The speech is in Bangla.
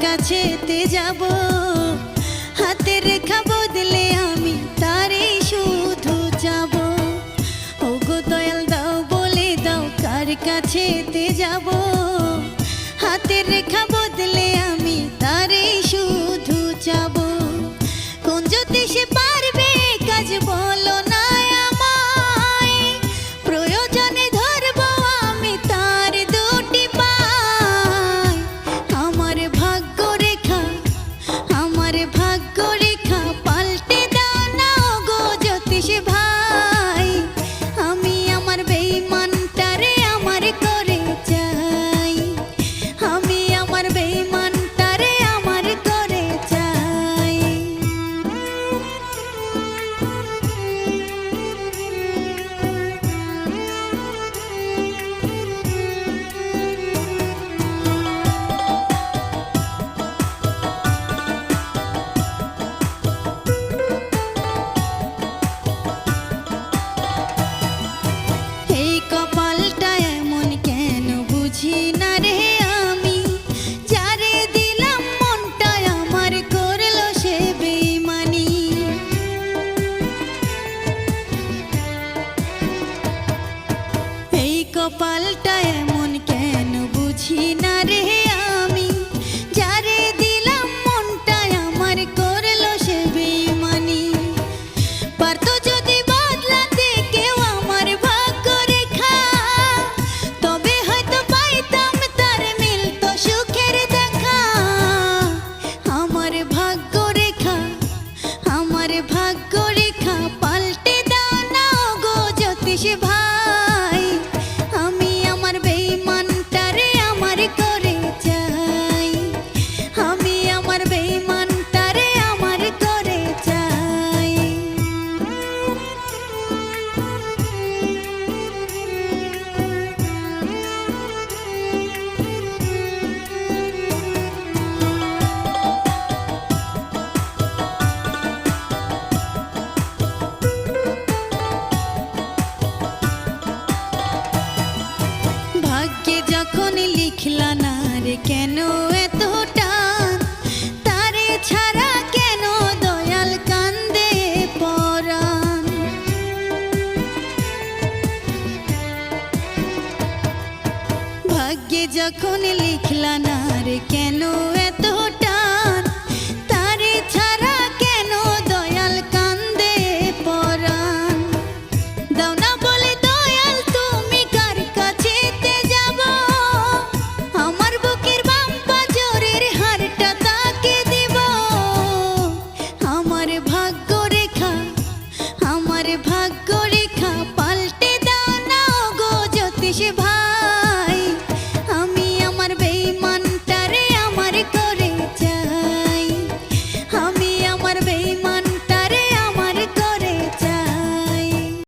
কাছেতে যাব, হাতের রেখা বদলে আমি তারে শুধু যাব। ওগো দয়াল দাও বলে দাও কার কাছেতে যাব, হাতের রেখা বদলে আমি তারে শুধু যাব। কোন জ্যোতিষে পারবে কাজ বলো না আমায়, প্রয়োজনে ধরব আমি তার দুটি পায়। আমার ভাগ্য রেখা পাল্টে দাও না গো জ্যোতিষ ভাই, আমি আমার বেঈমানটারে আমার করে চাই, আমি আমার বেঈমানটারে আমার করে চাই। এই কপালটা এমন কেন বুঝি না রে আমি, যারে দিলাম মনটা আমার করলো সে বেঈমানি। এই কপালটা এমন কেন বুঝি না রে আমি, যারে দিলাম মনটা আমার করলো সে বেঈমানি। পারতো যদি বদলাতে কেউ আমার ভাগ্য রেখা, তবে হয়তো পাইতাম তার মিলতো সুখের দেখা। আমার ভাগ্য রেখা পাল্টে দাও না গো জ্যোতিষ ভাই, আমি আমার বেঈমানটারে আমার করে চাই, আমি আমার বেঈমানটারে আমার করে চাই। ভাগ্যে যখন লিখলা না রে কেন এত টান, তারে ছাড়া কেন দয়াল কান্দে পরাণ। ভাগ্যে যখন লিখলা না রে কেন